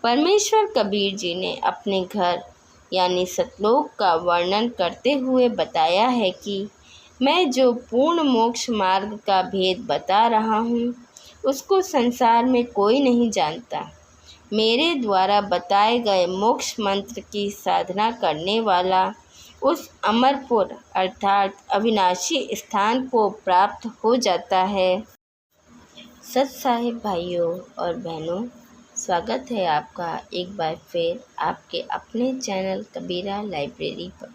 परमेश्वर कबीर जी ने अपने घर यानी सतलोक का वर्णन करते हुए बताया है कि मैं जो पूर्ण मोक्ष मार्ग का भेद बता रहा हूँ उसको संसार में कोई नहीं जानता। मेरे द्वारा बताए गए मोक्ष मंत्र की साधना करने वाला उस अमरपुर अर्थात अविनाशी स्थान को प्राप्त हो जाता है। सत साहिब भाइयों और बहनों, स्वागत है आपका एक बार फिर आपके अपने चैनल कबीरा लाइब्रेरी पर।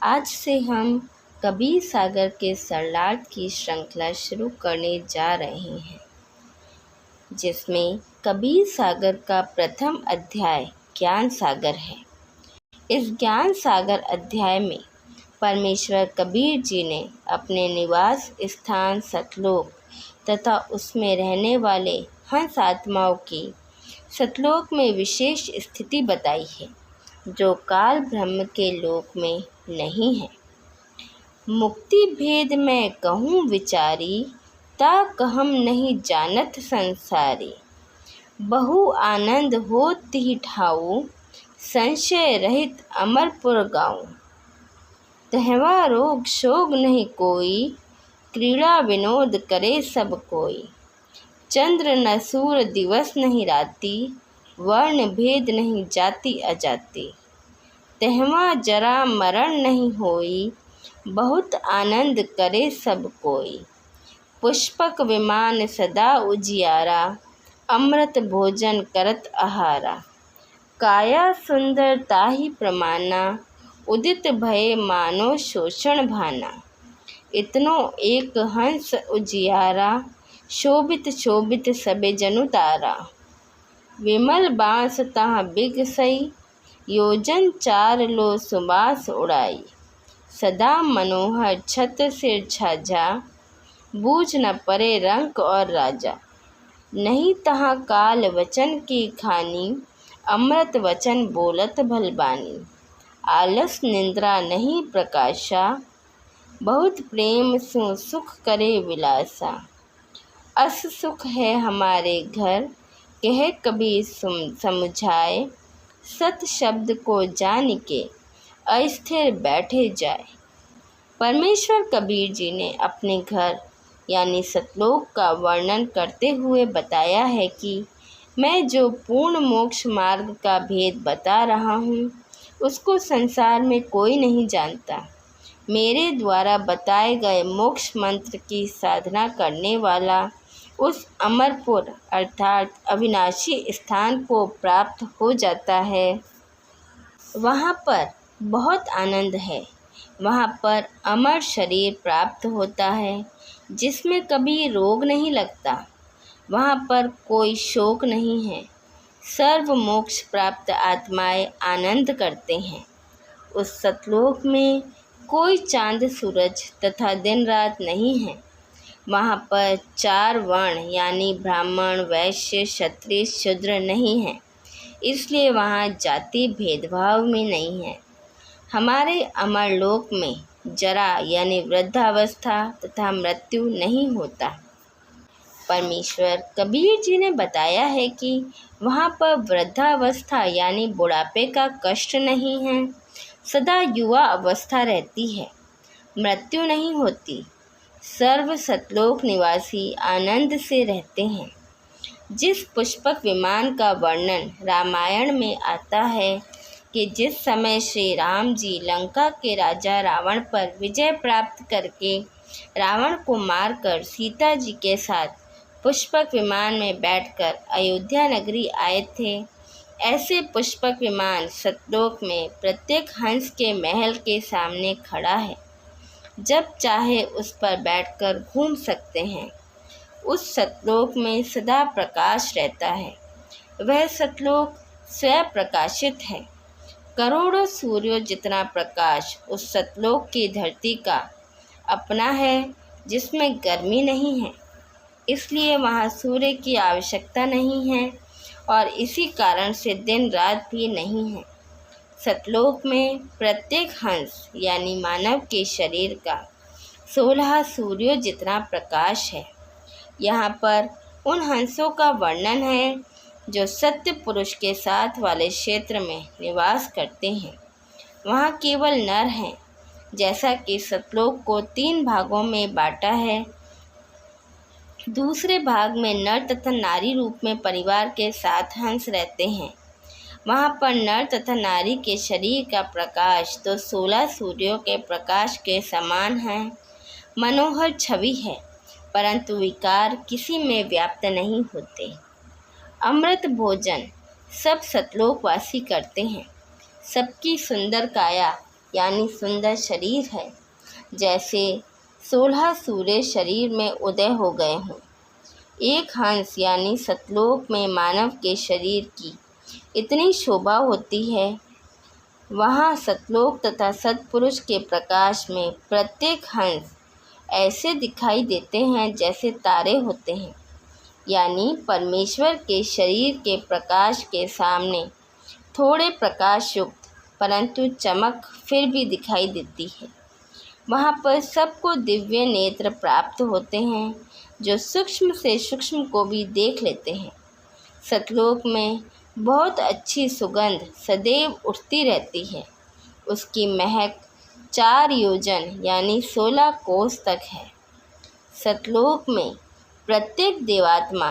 आज से हम कबीर सागर के सरलाट की श्रृंखला शुरू करने जा रहे हैं, जिसमें कबीर सागर का प्रथम अध्याय ज्ञान सागर है। इस ज्ञान सागर अध्याय में परमेश्वर कबीर जी ने अपने निवास स्थान सतलोक तथा उसमें रहने वाले हंस आत्माओं की सतलोक में विशेष स्थिति बताई है, जो काल ब्रह्म के लोक में नहीं है। मुक्ति भेद मैं कहूँ विचारी, ता कहम नहीं जानत संसारी। बहु आनंद होत ही ठाऊ, संशय रहित अमरपुर गाँव। तहवा रोग शोग नहीं कोई, क्रीड़ा विनोद करे सब कोई। चंद्र न सूर दिवस नहीं राती, वर्ण भेद नहीं जाति अजाति। तहवा जरा मरण नहीं होई, बहुत आनंद करे सब कोई। पुष्पक विमान सदा उजियारा, अमृत भोजन करत आहारा। काया सुंदर ताहि प्रमाना, उदित भय मानो शोषण भाना। इतनो एक हंस उजियारा, शोभित शोभित सबे जनु तारा। विमल बांस तहाँ बिग सई, योजन चार लो सुबास उड़ाई। सदा मनोहर छत सिर छाजा, बूझ न परे रंक और राजा। नहीं तहाँ काल वचन की खानी, अमृत वचन बोलत भलबानी। आलस निंद्रा नहीं प्रकाशा, बहुत प्रेम सु सुख करे विलासा। अस सुख है हमारे घर, कह कबीर समुझाए। सत शब्द को जान के अस्थिर बैठे जाए। परमेश्वर कबीर जी ने अपने घर यानी सतलोक का वर्णन करते हुए बताया है कि मैं जो पूर्ण मोक्ष मार्ग का भेद बता रहा हूँ उसको संसार में कोई नहीं जानता। मेरे द्वारा बताए गए मोक्ष मंत्र की साधना करने वाला उस अमरपुर अर्थात अविनाशी स्थान को प्राप्त हो जाता है। वहाँ पर बहुत आनंद है। वहाँ पर अमर शरीर प्राप्त होता है, जिसमें कभी रोग नहीं लगता। वहाँ पर कोई शोक नहीं है। सर्व मोक्ष प्राप्त आत्माएं आनंद करते हैं। उस सतलोक में कोई चांद सूरज तथा दिन रात नहीं है। वहाँ पर चार वर्ण यानी ब्राह्मण वैश्य क्षत्रिय शूद्र नहीं है, इसलिए वहाँ जाति भेदभाव में नहीं है। हमारे अमर लोक में जरा यानी वृद्धावस्था तथा मृत्यु नहीं होता। परमेश्वर कबीर जी ने बताया है कि वहाँ पर वृद्धावस्था यानी बुढ़ापे का कष्ट नहीं है, सदा युवा अवस्था रहती है, मृत्यु नहीं होती। सर्व सतलोक निवासी आनंद से रहते हैं। जिस पुष्पक विमान का वर्णन रामायण में आता है कि जिस समय श्री राम जी लंका के राजा रावण पर विजय प्राप्त करके रावण को मारकर सीता जी के साथ पुष्पक विमान में बैठकर अयोध्या नगरी आए थे, ऐसे पुष्पक विमान सतलोक में प्रत्येक हंस के महल के सामने खड़ा है। जब चाहे उस पर बैठकर घूम सकते हैं। उस सतलोक में सदा प्रकाश रहता है। वह सतलोक स्वयं प्रकाशित है। करोड़ों सूर्यों जितना प्रकाश उस सतलोक की धरती का अपना है, जिसमें गर्मी नहीं है, इसलिए वहाँ सूर्य की आवश्यकता नहीं है और इसी कारण से दिन रात भी नहीं है। सतलोक में प्रत्येक हंस यानी मानव के शरीर का 16 सूर्यों जितना प्रकाश है। यहाँ पर उन हंसों का वर्णन है जो सत्य पुरुष के साथ वाले क्षेत्र में निवास करते हैं वहाँ केवल नर हैं। जैसा कि सतलोक को 3 भागों में बांटा है, दूसरे भाग में नर तथा नारी रूप में परिवार के साथ हंस रहते हैं। वहाँ पर नर तथा नारी के शरीर का प्रकाश तो 16 सूर्यों के प्रकाश के समान है, मनोहर छवि है, परंतु विकार किसी में व्याप्त नहीं होते। अमृत भोजन सब सतलोकवासी करते हैं। सबकी सुंदर काया यानी सुंदर शरीर है, जैसे 16 सूर्य शरीर में उदय हो गए हों। एक हंस यानी सतलोक में मानव के शरीर की इतनी शोभा होती है। वहाँ सतलोक तथा सत्पुरुष के प्रकाश में प्रत्येक हंस ऐसे दिखाई देते हैं जैसे तारे होते हैं, यानी परमेश्वर के शरीर के प्रकाश के सामने थोड़े प्रकाश युक्त परंतु चमक फिर भी दिखाई देती है। वहाँ पर सबको दिव्य नेत्र प्राप्त होते हैं जो सूक्ष्म से सूक्ष्म को भी देख लेते हैं। सतलोक में बहुत अच्छी सुगंध सदैव उठती रहती है। उसकी महक 4 योजन यानी 16 कोस तक है। सतलोक में प्रत्येक देवात्मा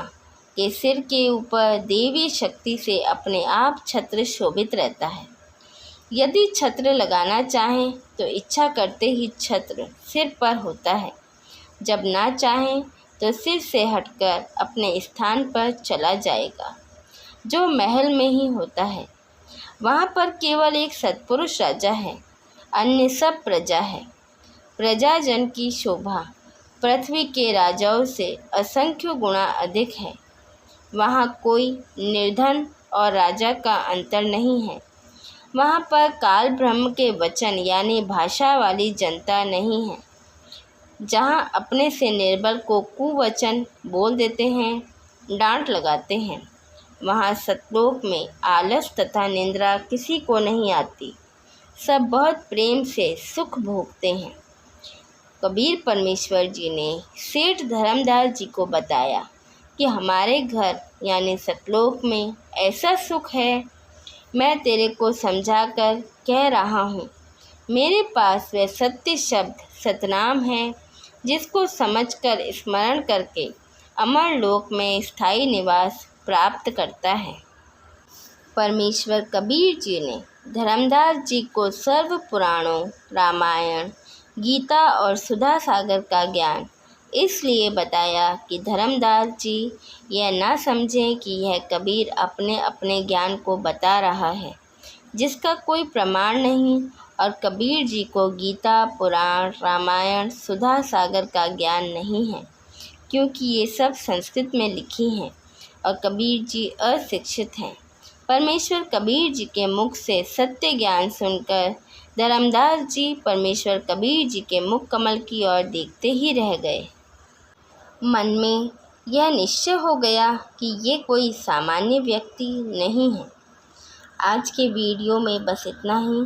के सिर के ऊपर देवी शक्ति से अपने आप छत्र शोभित रहता है। यदि छत्र लगाना चाहें तो इच्छा करते ही छत्र सिर पर होता है, जब ना चाहें तो सिर से हटकर अपने स्थान पर चला जाएगा, जो महल में ही होता है। वहाँ पर केवल एक सत्पुरुष राजा है, अन्य सब प्रजा है। प्रजाजन की शोभा पृथ्वी के राजाओं से असंख्य गुणा अधिक है। वहाँ कोई निर्धन और राजा का अंतर नहीं है। वहाँ पर काल ब्रह्म के वचन यानी भाषा वाली जनता नहीं है। जहाँ अपने से निर्बल को कुवचन बोल देते हैं, डांट लगाते हैं, वहाँ सतलोक में आलस तथा निंद्रा किसी को नहीं आती। सब बहुत प्रेम से सुख भोगते हैं। कबीर परमेश्वर जी ने सेठ धर्मदास जी को बताया कि हमारे घर यानी सतलोक में ऐसा सुख है, मैं तेरे को समझाकर कह रहा हूँ। मेरे पास वह सत्य शब्द सतनाम है, जिसको समझकर स्मरण करके अमर लोक में स्थायी निवास प्राप्त करता है। परमेश्वर कबीर जी ने धर्मदास जी को सर्व पुराणों, रामायण, गीता और सुधा सागर का ज्ञान इसलिए बताया कि धर्मदास जी यह ना समझें कि यह कबीर अपने अपने ज्ञान को बता रहा है, जिसका कोई प्रमाण नहीं, और कबीर जी को गीता, पुराण, रामायण, सुधा सागर का ज्ञान नहीं है, क्योंकि ये सब संस्कृत में लिखी हैं और कबीर जी अशिक्षित हैं। परमेश्वर कबीर जी के मुख से सत्य ज्ञान सुनकर धर्मदास जी परमेश्वर कबीर जी के मुख कमल की ओर देखते ही रह गए। मन में यह निश्चय हो गया कि ये कोई सामान्य व्यक्ति नहीं है। आज के वीडियो में बस इतना ही।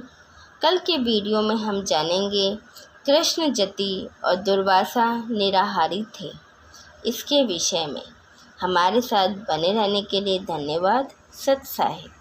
कल के वीडियो में हम जानेंगे कृष्ण जति और दुर्वासा निराहारी थे, इसके विषय में। हमारे साथ बने रहने के लिए धन्यवाद। सत साहिब।